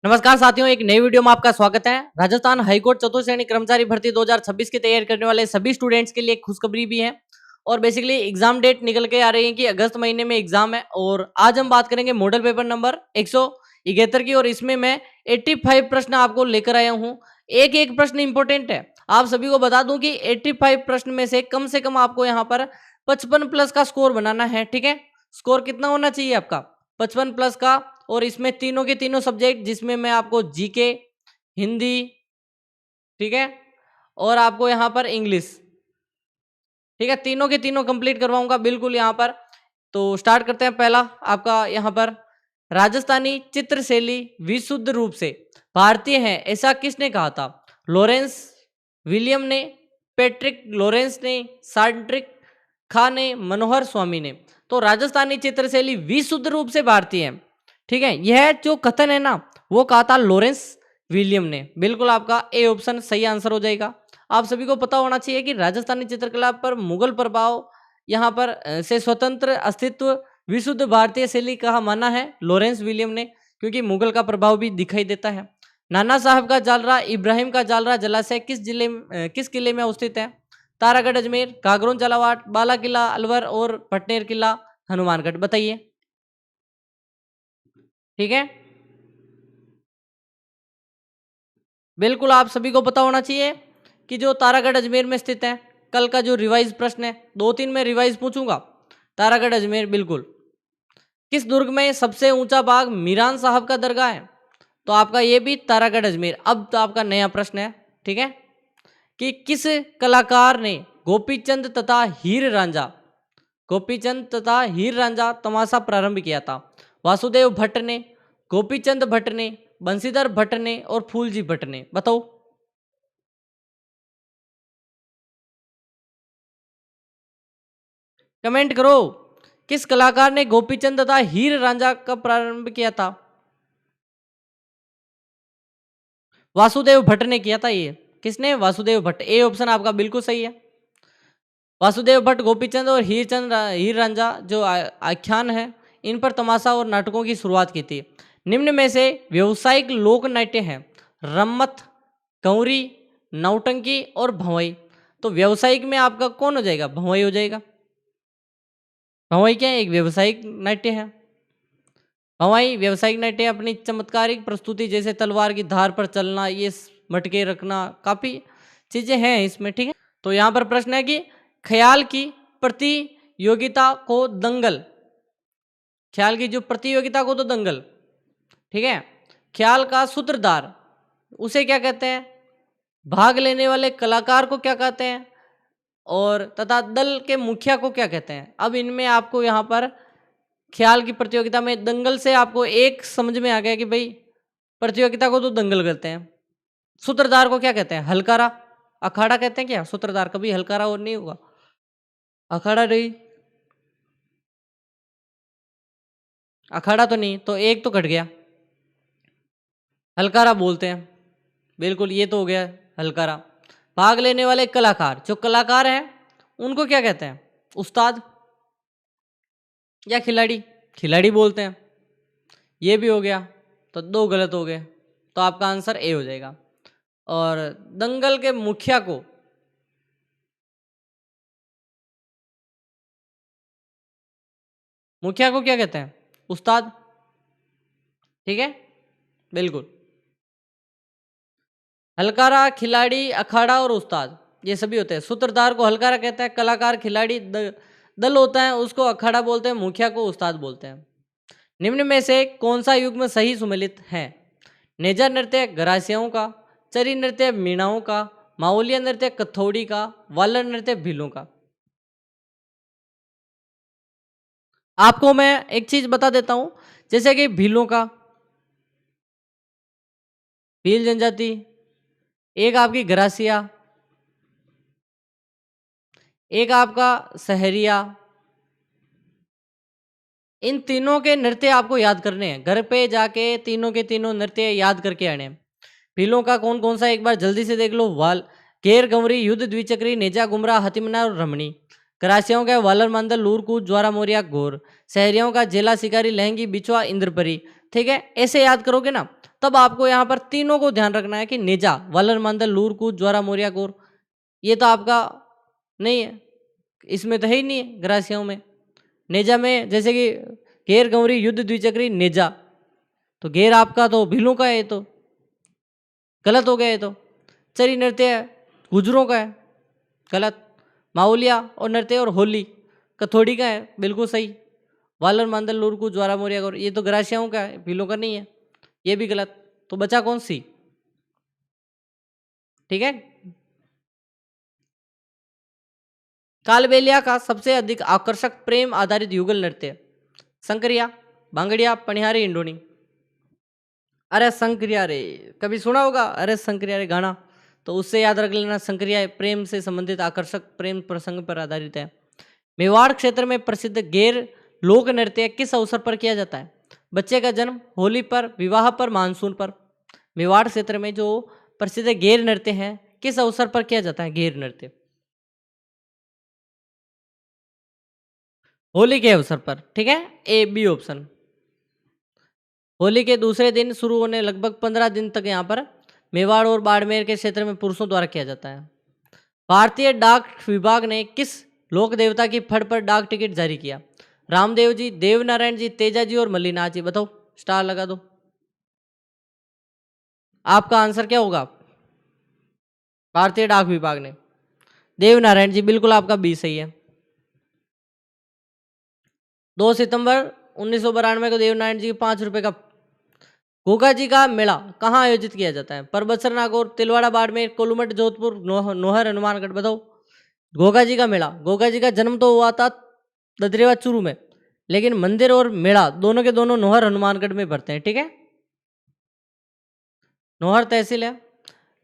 नमस्कार साथियों, एक नई वीडियो में आपका स्वागत है। राजस्थान हाईकोर्ट चतुर्थ श्रेणी कर्मचारी भर्ती 2026 की तैयारी करने वाले सभी स्टूडेंट्स के लिए एक खुशखबरी भी है। और बेसिकली एग्जाम डेट निकल के आ रही है कि अगस्त महीने में एग्जाम है। और आज हम बात करेंगे मॉडल पेपर नंबर 171 की। और इसमें मैं 85 प्रश्न आपको लेकर आया हूँ। एक एक प्रश्न इंपॉर्टेंट है। आप सभी को बता दूं कि 85 प्रश्न में से कम आपको यहाँ पर 55 प्लस का स्कोर बनाना है। ठीक है, स्कोर कितना होना चाहिए आपका? 55 प्लस का। और इसमें तीनों के तीनों सब्जेक्ट, जिसमें मैं आपको जीके, हिंदी, ठीक है, और आपको यहाँ पर इंग्लिश, ठीक है, तीनों के तीनों कंप्लीट करवाऊंगा बिल्कुल यहाँ पर। तो स्टार्ट करते हैं। पहला आपका यहाँ पर, राजस्थानी चित्रशैली विशुद्ध रूप से भारतीय है ऐसा किसने कहा था? लॉरेंस विलियम ने, पैट्रिक लॉरेंस ने, साल्ट्रिक खा ने, मनोहर स्वामी ने। तो राजस्थानी चित्रशैली विशुद्ध रूप से भारतीय है, ठीक है, यह जो कथन है ना, वो कहा था लॉरेंस विलियम ने। बिल्कुल आपका ए ऑप्शन सही आंसर हो जाएगा। आप सभी को पता होना चाहिए कि राजस्थानी चित्रकला पर मुगल प्रभाव यहाँ पर से स्वतंत्र अस्तित्व विशुद्ध भारतीय शैली कहा माना है लॉरेंस विलियम ने, क्योंकि मुगल का प्रभाव भी दिखाई देता है। नाना साहब का जालरा, इब्राहिम का जालरा जलाशय किस किले में अवस्थित है? तारागढ़ अजमेर, कागरोन झालावाड़, बाला किला अलवर और पटनेर किला हनुमानगढ़। बताइए। ठीक है, बिल्कुल आप सभी को पता होना चाहिए कि जो तारागढ़ अजमेर में स्थित है। कल का जो रिवाइज प्रश्न है, 2-3 में रिवाइज पूछूंगा। तारागढ़ अजमेर बिल्कुल। किस दुर्ग में सबसे ऊंचा बाग मीरान साहब का दरगाह है? तो आपका ये भी तारागढ़ अजमेर। अब तो आपका नया प्रश्न है, ठीक है, कि किस कलाकार ने गोपीचंद तथा हीर रांझा तमाशा प्रारंभ किया था? वासुदेव भट्ट ने, गोपीचंद भट्ट ने, बंशीधर भट्ट ने और फूलजी भट्ट ने। बताओ। कमेंट करो। किस कलाकार ने गोपीचंद तथा हीर रांझा का प्रारंभ किया था? वासुदेव भट्ट ने किया था। ये किसने? वासुदेव भट्ट। ए ऑप्शन आपका बिल्कुल सही है। वासुदेव भट्ट, गोपीचंद और हीर रांझा जो आख्यान है, इन पर तमाशा और नाटकों की शुरुआत की थी। निम्न में से व्यावसायिक लोक नाट्य हैं रम्मत, कंवरी, नौटंकी और भंवई। तो व्यावसायिक में आपका कौन हो जाएगा? भंवई हो जाएगा। भंवई क्या है? एक व्यावसायिक नाट्य है। भंवई व्यावसायिक नाट्य अपनी चमत्कारिक प्रस्तुति, जैसे तलवार की धार पर चलना, ये मटके रखना, काफी चीजें हैं इसमें। ठीक है, तो यहाँ पर प्रश्न है कि ख्याल की प्रतियोगिता को दंगल, ख्याल की जो प्रतियोगिता को तो दंगल, ठीक है, ख्याल का सूत्रधार उसे क्या कहते हैं? भाग लेने वाले कलाकार को क्या कहते हैं? और तथा दल के मुखिया को क्या कहते हैं? अब इनमें आपको यहाँ पर ख्याल की प्रतियोगिता में दंगल से आपको एक समझ में आ गया कि भाई प्रतियोगिता को तो दंगल कहते हैं। सूत्रधार को क्या कहते हैं? हलकारा। अखाड़ा कहते हैं क्या सूत्रधार? कभी हलकारा और नहीं होगा, अखाड़ा नहीं, अखाड़ा तो नहीं, तो एक तो कट गया। हलकारा बोलते हैं, बिल्कुल ये तो हो गया हलकारा। भाग लेने वाले कलाकार, जो कलाकार हैं उनको क्या कहते हैं? उस्ताद या खिलाड़ी? खिलाड़ी बोलते हैं। ये भी हो गया, तो दो गलत हो गए। तो आपका आंसर ए हो जाएगा। और दंगल के मुखिया को, मुखिया को क्या कहते हैं? उस्ताद। ठीक है, बिल्कुल। हलकारा, खिलाड़ी, अखाड़ा और उस्ताद ये सभी होते हैं। सूत्रधार को हलकारा कहते हैं, कलाकार खिलाड़ी, दल होता है उसको अखाड़ा बोलते हैं, मुखिया को उस्ताद बोलते हैं। निम्न में से कौन सा युग्म सही सुमेलित है? नेजा नृत्य गरासियाओं का, चरी नृत्य मीणाओं का, माओलिया नृत्य कथौड़ी का, वालर नृत्य भीलों का। आपको मैं एक चीज बता देता हूं, जैसे कि भीलों का, भील जनजाति, एक आपकी गरासिया, एक आपका सहरिया। इन तीनों के नृत्य आपको याद करने हैं। घर पे जाके तीनों के तीनों नृत्य याद करके आने हैं। भीलों का कौन कौन सा एक बार जल्दी से देख लो। वाल, घेर, गंवरी, युद्ध, द्विचक्री, नेजा, गुमरा, हतिमना और रमणी। करासियों का वालर मांदल, लूर कूद, ज्वारा मोरिया, घोर। शहरियों का जेला, शिकारी, लहंगी, बिछुआ, इंद्रपरी। ठीक है, ऐसे याद करोगे ना तब आपको यहाँ पर तीनों को ध्यान रखना है कि नेजा, वलर मंदल, लूरकूद, ज्वारा मोरिया कोर, ये तो आपका नहीं है, इसमें तो है ही नहीं है ग्रासियों में। नेजा में जैसे कि घेर, गंवरी, युद्ध, द्विचक्री, नेजा, तो घेर आपका तो भीलों का है, ये तो गलत हो गया। ये तो चरी नृत्य गुजरों का है, गलत। माउलिया और नृत्य और होली कथोड़ी का है, बिल्कुल सही। वालर, मांदल, लुरकू, ज्वारा मोरिया गौर, ये तो ग्रासियाओं का है, भीलों का नहीं है, ये भी गलत। तो बचा कौन सी? ठीक है। कालबेलिया का सबसे अधिक आकर्षक प्रेम आधारित युगल नृत्य, संकरिया, भांगड़िया, पनिहारी, इंडोनी। अरे संक्रिया रे, कभी सुना होगा अरे संक्रिया रे गाना, तो उससे याद रख लेना। संक्रिया प्रेम से संबंधित आकर्षक प्रेम प्रसंग पर आधारित है। मेवाड़ क्षेत्र में प्रसिद्ध गैर लोक नृत्य किस अवसर पर किया जाता है? बच्चे का जन्म, होली पर, विवाह पर, मानसून पर। मेवाड़ क्षेत्र में जो प्रसिद्ध गैर नृत्य है किस अवसर पर किया जाता है? गैर नृत्य होली के अवसर पर, ठीक है, ए बी ऑप्शन। होली के दूसरे दिन शुरू होने लगभग 15 दिन तक यहाँ पर मेवाड़ और बाड़मेर के क्षेत्र में पुरुषों द्वारा किया जाता है। भारतीय डाक विभाग ने किस लोक देवता की फड़ पर डाक टिकट जारी किया? रामदेव जी, देवनारायण जी, तेजा जी और मल्लीनाथ जी। बताओ, स्टार लगा दो। आपका आंसर क्या होगा? भारतीय डाक विभाग ने देवनारायण जी, बिल्कुल आपका बी सही है। 2 सितंबर 1992 को देवनारायण जी के 5 रुपए का गोगा जी का मेला कहाँ आयोजित किया जाता है? परबतसर, नागौर, तिलवाड़ा, बाड़मेर, कोलूमठ, जोधपुर, नोहर, हनुमानगढ़। बताओ, गोगा जी का मेला, गोगा जी का जन्म तो हुआ था ददरेवा चूरू में, लेकिन मंदिर और मेला दोनों के दोनों नोहर, हनुमानगढ़ में भरते हैं, ठीक है। नोहर तहसील है।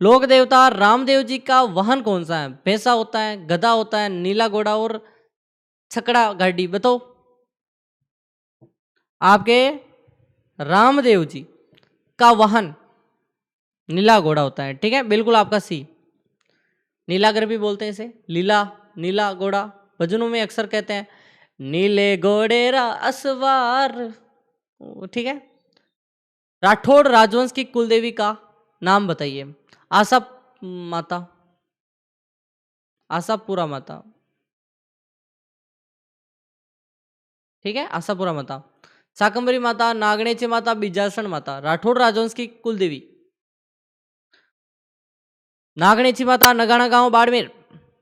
लोक देवता रामदेव जी का वाहन कौन सा है? भैंसा होता है, गधा होता है, नीला घोड़ा और छकड़ा गाड़ी। बताओ, आपके रामदेव जी का वाहन नीला घोड़ा होता है, ठीक है, बिल्कुल आपका सी। नीलागर भी बोलते हैं इसे, लीला, नीला घोड़ा। भजनों में अक्सर कहते हैं नीले घोड़े रा असवार, ठीक है। राठौड़ राजवंश की कुलदेवी का नाम बताइए? आशा माता, आशापुरा माता, ठीक है, आशापुरा माता, शाकंभरी माता, नागणेची माता, बिजासन माता। राठौड़ राजवंश की कुलदेवी नागणेची माता, नगाना गांव, बाड़मेर,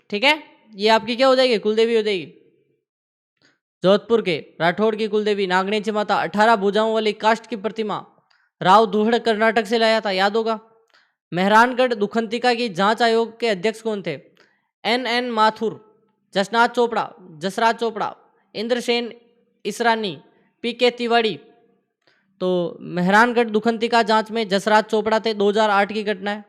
ठीक है। ये आपकी क्या हो जाएगी? कुलदेवी हो जाएगी। जोधपुर के राठौड़ की कुलदेवी नागणेची माता 18 भुजाओं वाली काष्ठ की प्रतिमा राव दुहड़ कर्नाटक से लाया था, याद होगा। मेहरानगढ़ दुखंतिका की जांच आयोग के अध्यक्ष कौन थे? N Mathur, Jasnath Chopra, Jasraj Chopra, Indrasen Israni, P K. तिवाड़ी। तो मेहरानगढ़ दुखंतिका जांच में जसराज चोपड़ा थे। 2008 की घटना है।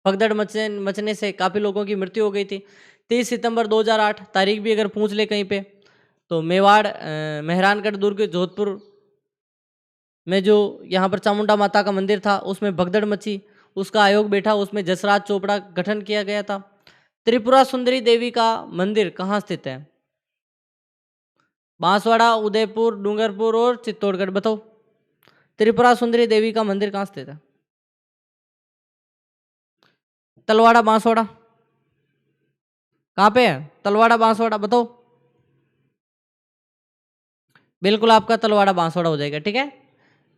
भगदड़ मचने से काफ़ी लोगों की मृत्यु हो गई थी। 30 सितंबर 2008, तारीख भी अगर पूछ ले कहीं पे, तो मेवाड़, मेहरानगढ़, दुर्ग, जोधपुर में जो यहाँ पर चामुंडा माता का मंदिर था उसमें भगदड़ मची, उसका आयोग बैठा, उसमें जसराज चोपड़ा गठन किया गया था। त्रिपुरा सुंदरी देवी का मंदिर कहाँ स्थित है? बांसवाड़ा, उदयपुर, डूंगरपुर और चित्तौड़गढ़। बताओ, त्रिपुरा सुंदरी देवी का मंदिर कहाँ स्थित है? तलवाड़ा, बांसवाड़ा, कहाँ पे है? तलवाड़ा, बांसवाड़ा, बताओ। बिल्कुल आपका तलवाड़ा बांसवाड़ा हो जाएगा, ठीक है।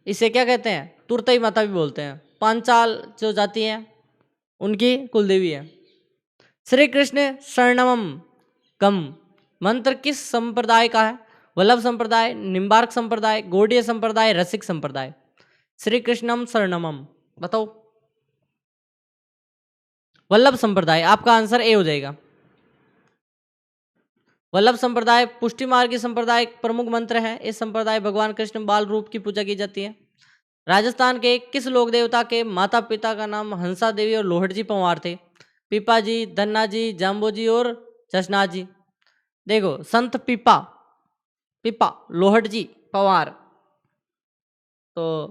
इसे क्या कहते हैं? तुरतई माता भी बोलते हैं। पांचाल जो जाति है उनकी कुलदेवी है। श्री कृष्ण शरणमम कम मंत्र किस संप्रदाय का है? वल्लभ संप्रदाय, निम्बार्क संप्रदाय, गौड़ीय संप्रदाय, रसिक संप्रदाय। श्री कृष्णम शरणमम, बताओ। वल्लभ संप्रदाय, आपका आंसर ए हो जाएगा। वल्लभ संप्रदाय पुष्टि मार्ग की संप्रदाय प्रमुख मंत्र है। इस संप्रदाय भगवान कृष्ण बाल रूप की पूजा की जाती है। राजस्थान के किस लोक देवता के माता पिता का नाम हंसा देवी और लोहड़ जी पंवार थे? पीपा जी, धन्ना जी, जाम्बो जी और जसनाथ जी। देखो, संत पीपा, पीपा लोहड़ जी पंवार, तो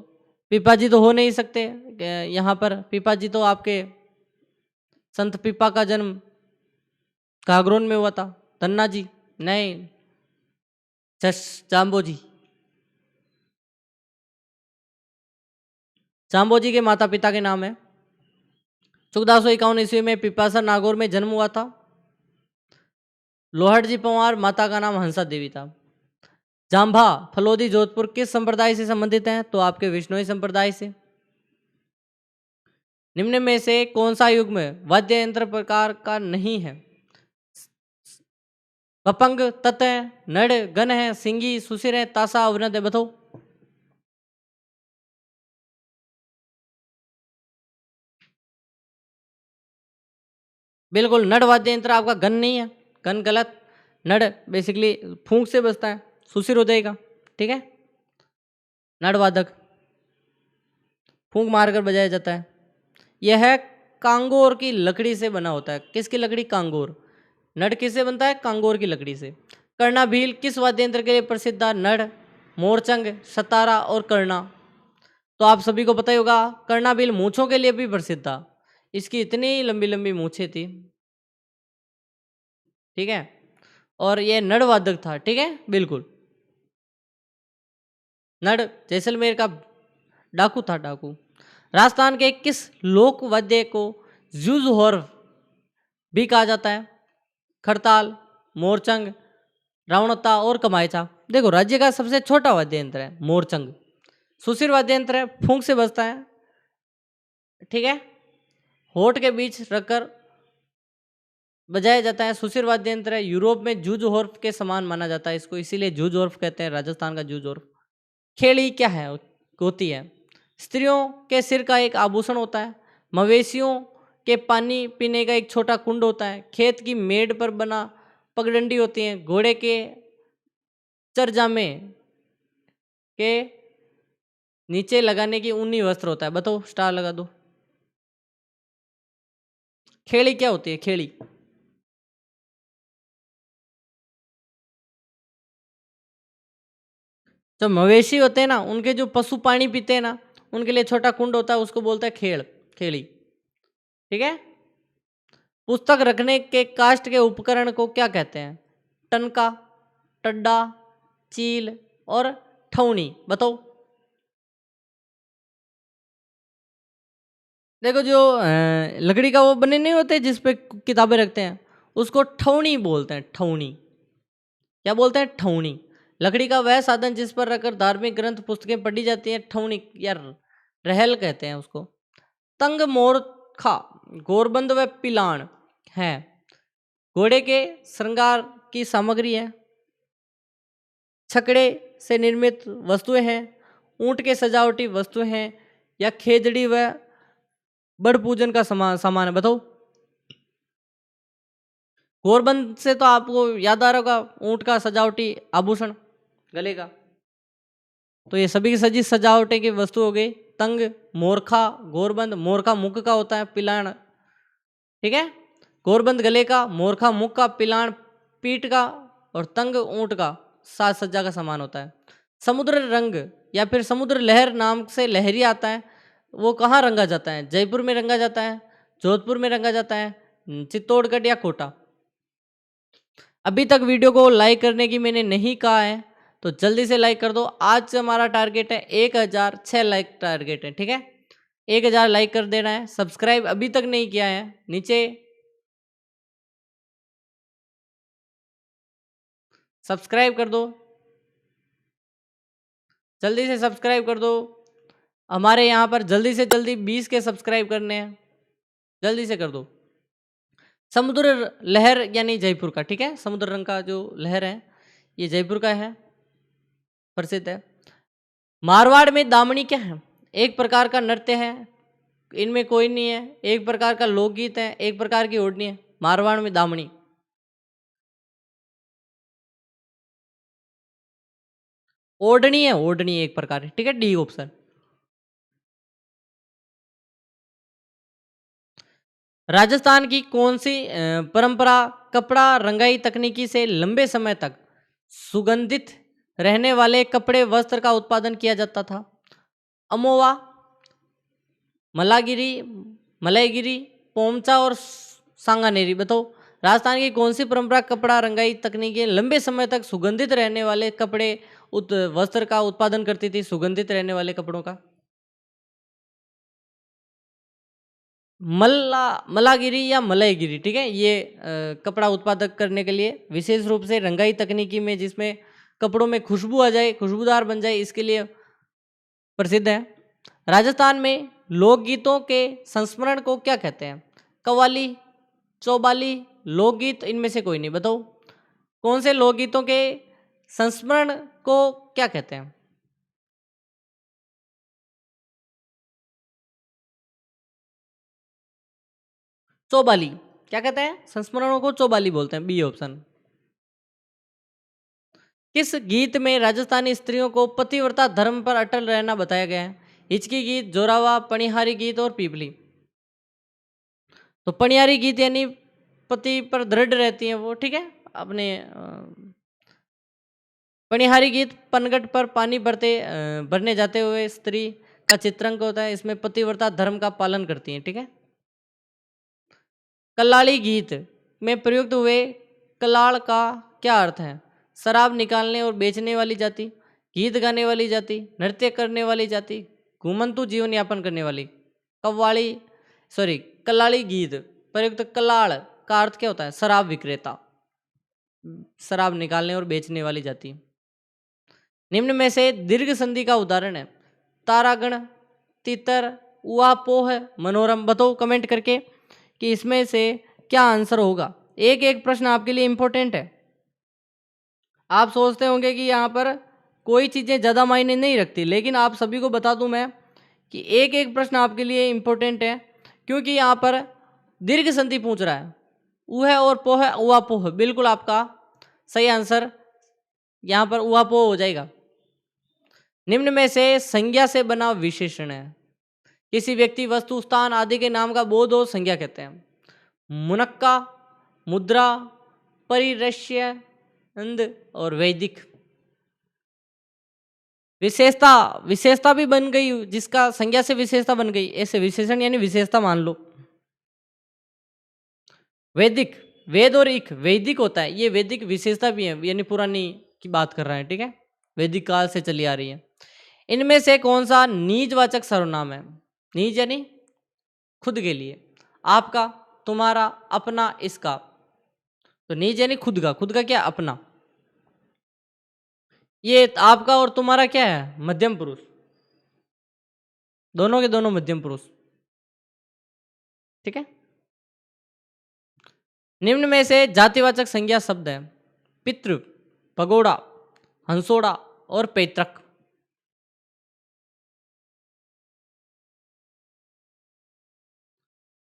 पीपा जी तो हो नहीं सकते। यहाँ पर पीपा जी तो आपके संत पीपा का जन्म कागरोन में हुआ था। धन्ना जी नहीं, जाम्बो जी। जाम्बोजी के माता पिता के नाम है। 1451 ईस्वी में पिपासा नागौर में जन्म हुआ था। लोहड़जी पंवार माता का नाम हंसा देवी था। जांभा फलोदी जोधपुर किस संप्रदाय से संबंधित हैं? तो आपके विष्णुई संप्रदाय से। निम्न में से कौन सा युग्म वाद्य यंत्र प्रकार का नहीं है? पपंग, तत है, नड़, गन है, सिंगी, सुसिर है, तासा, अवनत है, बताओ। बिल्कुल नड़ वाद्य यंत्र आपका गन नहीं है, गन गलत। नड़ बेसिकली फूंक से बजता है, सुसिर हो जाएगा, ठीक है। नड़ वादक फूंक मारकर बजाया जाता है। यह कांगोर की लकड़ी से बना होता है। किसकी लकड़ी? कांगोर। नड़ किससे बनता है? कांगोर की लकड़ी से। कर्णा भील किस वाद्य यंत्र के लिए प्रसिद्ध है? नड़, मोरचंग, सतारा और कर्णा। तो आप सभी को पता ही होगा, कर्णा भील मूंछों के लिए भी प्रसिद्ध था। इसकी इतनी लंबी लंबी मूंछें थी, ठीक है। और ये नड़ वादक था, ठीक है, बिल्कुल। नड़ जैसलमेर का डाकू था, डाकू। राजस्थान के किस लोक वाद्य को जूझ भी कहा जाता है? खड़ताल, मोरचंग, रावणता और कमायचा। देखो, राज्य का सबसे छोटा वाद्य यंत्र है मोरचंग। सुशिर वाद्य यंत्र है, फूंक से बजता है, ठीक है, होठ के बीच रखकर बजाया जाता है। सुशिर वाद्य यंत्र है, यूरोप में जूझ के समान माना जाता है इसको, इसीलिए जूझ कहते हैं, राजस्थान का जूझ। खेड़ी क्या है? होती है, स्त्रियों के सिर का एक आभूषण होता है। मवेशियों के पानी पीने का एक छोटा कुंड होता है। खेत की मेड़ पर बना पगडंडी होती है। घोड़े के चरजामे के नीचे लगाने की ऊनी वस्त्र होता है। बताओ, स्टार लगा दो। खेड़ी क्या होती है? खेड़ी जो मवेशी होते हैं ना, उनके जो पशु पानी पीते हैं ना, उनके लिए छोटा कुंड होता है, उसको बोलता है खेड़, खेड़ी, ठीक है। पुस्तक रखने के काष्ठ के उपकरण को क्या कहते हैं? टनका, टड्डा, चील और ठौनी। बताओ। देखो, जो लकड़ी का वो बने नहीं होते जिस पे किताबें रखते हैं, उसको ठौनी बोलते हैं। ठौनी क्या बोलते हैं? ठौनी। लकड़ी का वह साधन जिस पर रखकर धार्मिक ग्रंथ पुस्तकें पढ़ी जाती हैं, ठौनी या रहल कहते हैं उसको। तंग, मोरखा, गोरबंद व पिलाण है घोड़े के श्रृंगार की सामग्री है। छकड़े से निर्मित वस्तुएं हैं, ऊंट के सजावटी वस्तुएं हैं, या खेजड़ी व बड़ पूजन का सामान है। बताओ। गोरबंद से तो आपको याद आ रहा होगा, ऊंट का सजावटी आभूषण गले का। तो ये सभी की सजी सजावटी की वस्तु हो गई। तंग, मोरखा, गोरबंद। मोरखा मुख का होता है, पिलाण, ठीक है। गोरबंद गले का, मोरखा मुख का, पिलाण पीठ का, और तंग ऊंट का साज सज्जा का सामान होता है। समुद्र रंग या फिर समुद्र लहर नाम से लहरी आता है, वो कहाँ रंगा जाता है? जयपुर में रंगा जाता है, जोधपुर में रंगा जाता है, चित्तौड़गढ़ या कोटा। अभी तक वीडियो को लाइक करने की मैंने नहीं कहा है, तो जल्दी से लाइक कर दो। आज हमारा टारगेट है 1006 लाइक टारगेट है, ठीक है। 1000 लाइक कर देना है। सब्सक्राइब अभी तक नहीं किया है, नीचे सब्सक्राइब कर दो, जल्दी से सब्सक्राइब कर दो। हमारे यहाँ पर जल्दी से जल्दी 20 के सब्सक्राइब करने हैं, जल्दी से कर दो। समुद्र लहर यानी जयपुर का, ठीक है। समुद्र रंग का जो लहर है, ये जयपुर का है, प्रसिद्ध है। मारवाड़ में दामनी क्या है? एक प्रकार का नृत्य है, इनमें कोई नहीं है। एक प्रकार का लोकगीत है, एक प्रकार की ओढ़नी है। मारवाड़ में दामनी ओढ़नी है, ओढ़नी एक प्रकार है, ठीक है, डी ऑप्शन। राजस्थान की कौन सी परंपरा कपड़ा रंगाई तकनीकी से लंबे समय तक सुगंधित रहने वाले कपड़े वस्त्र का उत्पादन किया जाता था? अमोवा, मलागिरी, मलयगिरी, पोमचा और सांगानेरी। बताओ, राजस्थान की कौन सी परंपरा कपड़ा रंगाई तकनीकी लंबे समय तक सुगंधित रहने वाले कपड़े वस्त्र का उत्पादन करती थी? सुगंधित रहने वाले कपड़ों का। मलागिरी या मलयगिरी, ठीक है। ये कपड़ा उत्पादक करने के लिए विशेष रूप से रंगाई तकनीकी में, जिसमें कपड़ों में खुशबू आ जाए, खुशबूदार बन जाए, इसके लिए प्रसिद्ध है। राजस्थान में लोकगीतों के संस्मरण को क्या कहते हैं? कव्वाली, चौबाली, लोकगीत, इनमें से कोई नहीं। बताओ कौन से लोकगीतों के संस्मरण को क्या कहते हैं? चौबाली। क्या कहते हैं? संस्मरणों को चौबाली बोलते हैं, बी ऑप्शन। किस गीत में राजस्थानी स्त्रियों को पतिव्रता धर्म पर अटल रहना बताया गया है? हिचकी गीत, जोरावा, पनिहारी गीत और पीपली। तो पनिहारी गीत यानी पति पर दृढ़ रहती हैं वो, ठीक है। अपने पनिहारी गीत पनघट पर पानी भरने जाते हुए स्त्री का चित्रांकन होता है, इसमें पतिव्रता धर्म का पालन करती हैं, ठीक है। कल्लाड़ी गीत में प्रयुक्त हुए कलाड़ का क्या अर्थ है? शराब निकालने और बेचने वाली जाति, गीत गाने वाली जाति, नृत्य करने वाली जाति, घुमंतु जीवन यापन करने वाली। कव्वाली सॉरी कल्लाड़ी गीत प्रयुक्त कलाड़ का अर्थ क्या होता है? शराब विक्रेता, शराब निकालने और बेचने वाली जाति। निम्न में से दीर्घ संधि का उदाहरण है? तारागण, तितर, उहापोह, मनोरम। बताओ कमेंट करके कि इसमें से क्या आंसर होगा। एक एक प्रश्न आपके लिए इंपॉर्टेंट है। आप सोचते होंगे कि यहाँ पर कोई चीज़ें ज़्यादा मायने नहीं रखती, लेकिन आप सभी को बता दूं मैं कि एक एक प्रश्न आपके लिए इंपॉर्टेंट है, क्योंकि यहाँ पर दीर्घ संधि पूछ रहा है। उह और पोह, उहापोह, बिल्कुल आपका सही आंसर यहाँ पर उहापोह हो जाएगा। निम्न में से संज्ञा से बना विशेषण है? किसी व्यक्ति, वस्तु, स्थान आदि के नाम का बोध और संज्ञा कहते हैं। मुनक्का, मुद्रा, परिदृश्य, अंध और वैदिक। विशेषता, विशेषता भी बन गई, जिसका संज्ञा से विशेषता बन गई, ऐसे विशेषण यानी विशेषता मान लो। वैदिक, वेद और इक, वैदिक होता है, ये वैदिक विशेषता भी है, यानी पुरानी की बात कर रहे हैं, ठीक है, वैदिक काल से चली आ रही है। इनमें से कौन सा निजवाचक सर्वनाम है? निज यानी खुद के लिए, आपका, तुम्हारा, अपना, इसका। तो निज यानी खुद का, खुद का क्या? अपना। ये आपका और तुम्हारा क्या है? मध्यम पुरुष, दोनों के दोनों मध्यम पुरुष, ठीक है। निम्न में से जातिवाचक संज्ञा शब्द है? पितृ, पगोड़ा, हंसोड़ा और पैतृक।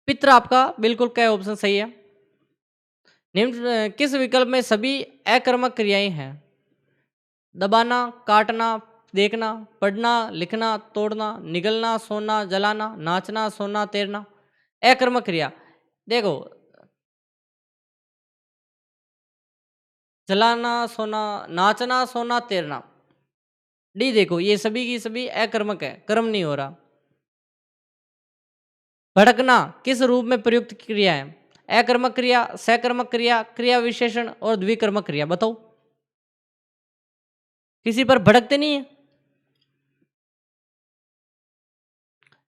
पितृ आपका बिल्कुल क्या ऑप्शन सही है। निम्न किस विकल्प में सभी अकर्मक क्रियाएं हैं? दबाना, काटना, देखना, पढ़ना, लिखना, तोड़ना, निगलना, सोना, जलाना, नाचना, सोना, तैरना। अकर्मक क्रिया देखो, जलाना, सोना, नाचना, सोना, तैरना। डी देखो, ये सभी की सभी अकर्मक है, कर्म नहीं हो रहा। भड़कना किस रूप में प्रयुक्त क्रिया है? अकर्मक क्रिया, सकर्मक क्रिया, क्रिया विशेषण और द्विकर्मक क्रिया। बताओ, किसी पर भड़कते नहीं है,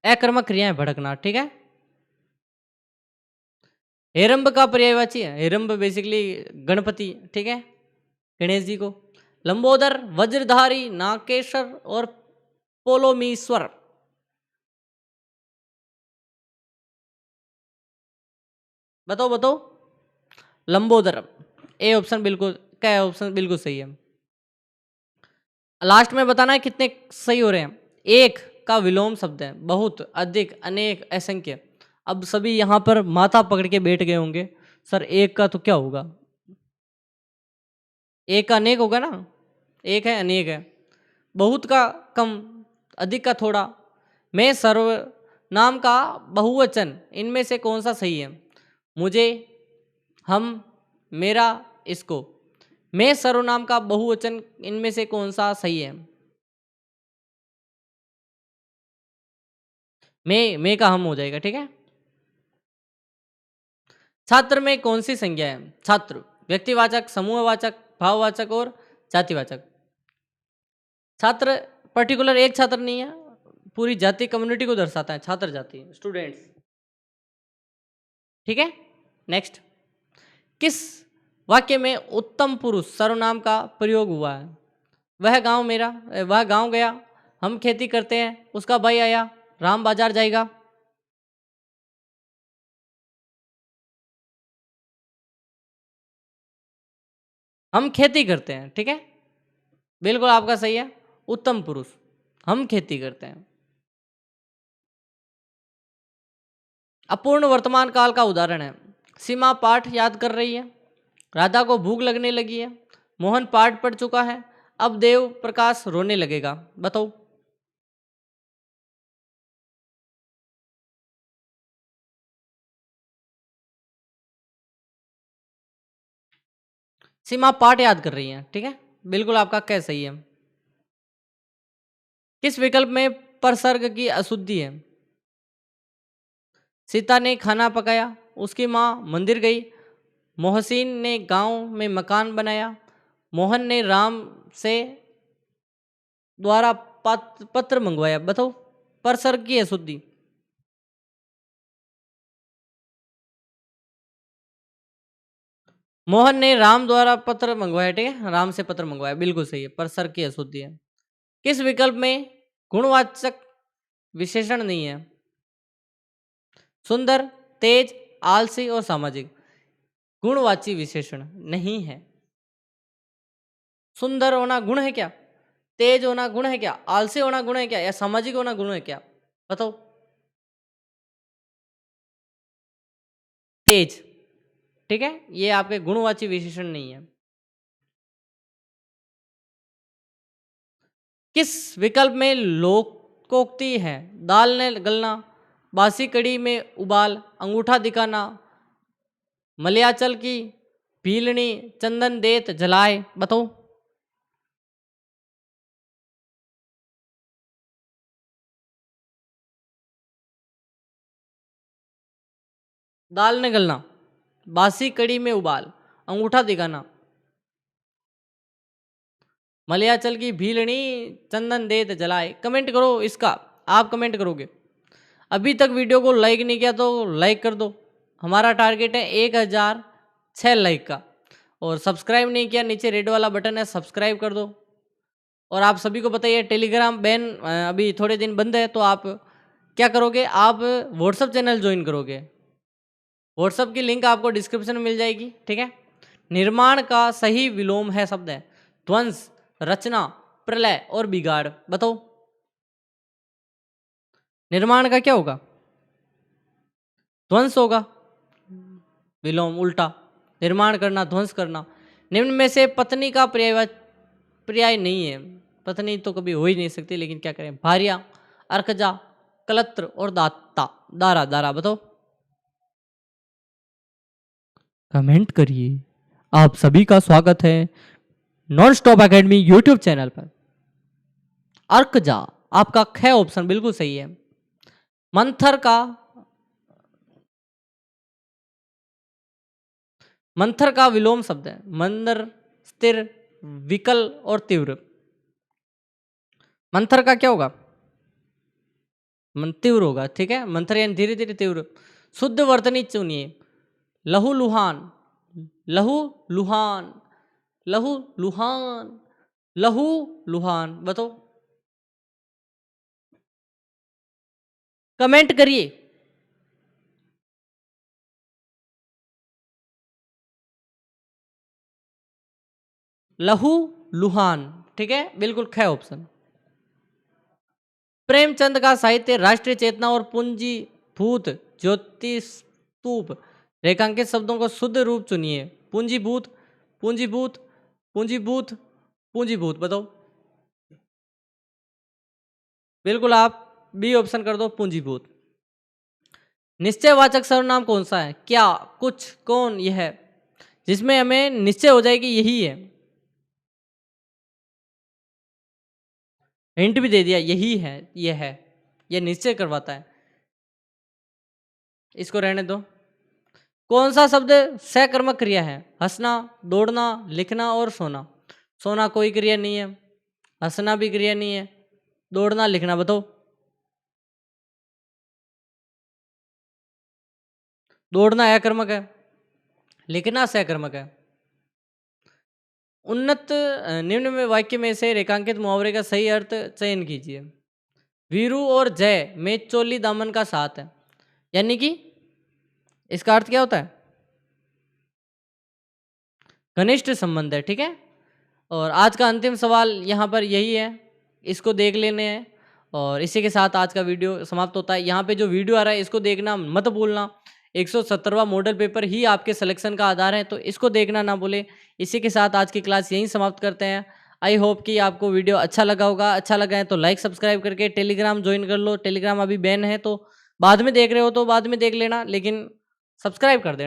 अकर्मक क्रिया है भड़कना, ठीक है। हेरंब का पर्यायवाची है, हेरंब बेसिकली गणपति, ठीक है, गणेश जी को। लंबोदर, वज्रधारी, नाकेश्वर और पोलोमीश्वर। बताओ बताओ, लंबोदर, ए ऑप्शन बिल्कुल, क्या ऑप्शन बिल्कुल सही है। लास्ट में बताना है कितने सही हो रहे हैं। एक का विलोम शब्द है, बहुत, अधिक, अनेक, असंख्य। अब सभी यहां पर माथा पकड़ के बैठ गए होंगे, सर एक का तो क्या होगा? एक का अनेक होगा ना, एक है अनेक है, बहुत का कम, अधिक का थोड़ा, मैं सर्वनाम का बहुवचन, इनमें से कौन सा सही है? मुझे, हम, मेरा, इसको। मैं सर्वनाम का बहुवचन, इनमें से कौन सा सही है? मैं का हम हो जाएगा, ठीक है। छात्र में कौन सी संज्ञा है? छात्र व्यक्तिवाचक, समूहवाचक, भाववाचक और जातिवाचक। छात्र पर्टिकुलर एक छात्र नहीं है, पूरी जाति, कम्युनिटी को दर्शाता है छात्र जाति, स्टूडेंट्स। ठीक है। नेक्स्ट, किस वाक्य में उत्तम पुरुष सर्वनाम का प्रयोग हुआ है? वह गांव गया, हम खेती करते हैं, उसका भाई आया, राम बाजार जाएगा। हम खेती करते हैं, ठीक है, बिल्कुल आपका सही है। उत्तम पुरुष, हम खेती करते हैं। अपूर्ण वर्तमान काल का उदाहरण है। सीमा पाठ याद कर रही है, राधा को भूख लगने लगी है, मोहन पाठ पढ़ चुका है, अब देव प्रकाश रोने लगेगा। बताओ। सीमा पाठ याद कर रही है, ठीक है, बिल्कुल आपका क्या सही है। किस विकल्प में परसर्ग की अशुद्धि है? सीता ने खाना पकाया, उसकी माँ मंदिर गई, मोहसिन ने गांव में मकान बनाया, मोहन ने राम से द्वारा पत्र मंगवाया। बताओ, परसर्ग की अशुद्धि। मोहन ने राम द्वारा पत्र मंगवाया, ठीक है, राम से पत्र मंगवाया, बिल्कुल सही है, परसर्ग की अशुद्धि है। किस विकल्प में गुणवाचक विशेषण नहीं है? सुंदर, तेज, आलसी और सामाजिक। गुणवाची विशेषण नहीं है। सुंदर होना गुण है क्या? तेज होना गुण है क्या? आलसी होना गुण है क्या? या सामाजिक होना गुण है क्या? बताओ। तेज, ठीक है, ये आपके गुणवाची विशेषण नहीं है। किस विकल्प में लोकोक्ति है? दाल ने गलना, बासी कड़ी में उबाल, अंगूठा दिखाना, मलयाचल की भीलनी, चंदन देत जलाए। बताओ। दाल ने गलना, बासी कड़ी में उबाल, अंगूठा दिखाना, मलयाचल की भीलनी, चंदन देत जलाए। कमेंट करो इसका, आप कमेंट करोगे। अभी तक वीडियो को लाइक नहीं किया तो लाइक कर दो, हमारा टारगेट है 1006 लाइक का। और सब्सक्राइब नहीं किया, नीचे रेड वाला बटन है, सब्सक्राइब कर दो। और आप सभी को बताइए, टेलीग्राम बैन अभी थोड़े दिन बंद है, तो आप क्या करोगे, आप व्हाट्सअप चैनल ज्वाइन करोगे। व्हाट्सअप की लिंक आपको डिस्क्रिप्शन में मिल जाएगी, ठीक है। निर्माण का सही विलोम है शब्द है ध्वंस, रचना, प्रलय और बिगाड़। बताओ, निर्माण का क्या होगा? ध्वंस होगा, विलोम उल्टा, निर्माण करना, ध्वंस करना। निम्न में से पत्नी का पर्याय नहीं है। पत्नी तो कभी हो ही नहीं सकती, लेकिन क्या करें, भार्या, अर्कजा, कलत्र और दाता, दारा, दारा। बताओ। कमेंट करिए। आप सभी का स्वागत है non stop academy YouTube channel पर। अर्कजा, आपका ख ऑप्शन बिल्कुल सही है। मंथर का मंथर का विलोम शब्द है मंदर, स्थिर, विकल और तीव्र। मंथर का क्या होगा? तीव्र होगा, ठीक है, मंथर यानी धीरे धीरे तीव्र। शुद्ध वर्तनी चुनिए। लहू लुहान, लहू लुहान, लहू लुहान, लहू लुहान। बताओ, कमेंट करिए। लहू लुहान, ठीक है, बिल्कुल ख ऑप्शन। प्रेमचंद का साहित्य राष्ट्रीय चेतना और पूंजीभूत ज्योतिस्तूप रेखांकित शब्दों को शुद्ध रूप चुनिए। पूंजीभूत, पूंजीभूत, पूंजीभूत, पूंजीभूत। बताओ। बिल्कुल आप बी ऑप्शन कर दो, पूंजीभूत। निश्चयवाचक सर्वनाम कौन सा है? क्या, कुछ, कौन, यह है, जिसमें हमें निश्चय हो जाए कि यही है। हिंट भी दे दिया, यही है, यह है, यह निश्चय करवाता है। इसको रहने दो। कौन सा शब्द सकर्मक क्रिया है? हंसना, दौड़ना, लिखना और सोना। सोना कोई क्रिया नहीं है, हंसना भी क्रिया नहीं है, दौड़ना, लिखना। बताओ। दौड़ना अकर्मक है, लिखना सकर्मक है। निम्न में वाक्य में से रेखांकित मुहावरे का सही अर्थ चयन कीजिए। वीरू और जय में चोली दामन का साथ है, यानी कि इसका अर्थ क्या होता है? घनिष्ठ संबंध है, ठीक है। और आज का अंतिम सवाल यहाँ पर यही है, इसको देख लेने हैं और इसी के साथ आज का वीडियो समाप्त होता है। यहाँ पे जो वीडियो आ रहा है इसको देखना मत भूलना। 170वां मॉडल पेपर ही आपके सिलेक्शन का आधार है, तो इसको देखना ना भूले। इसी के साथ आज की क्लास यहीं समाप्त करते हैं। आई होप कि आपको वीडियो अच्छा लगा होगा। अच्छा लगा है तो लाइक सब्सक्राइब करके टेलीग्राम ज्वाइन कर लो। टेलीग्राम अभी बैन है, तो बाद में देख रहे हो तो बाद में देख लेना, लेकिन सब्सक्राइब कर देना।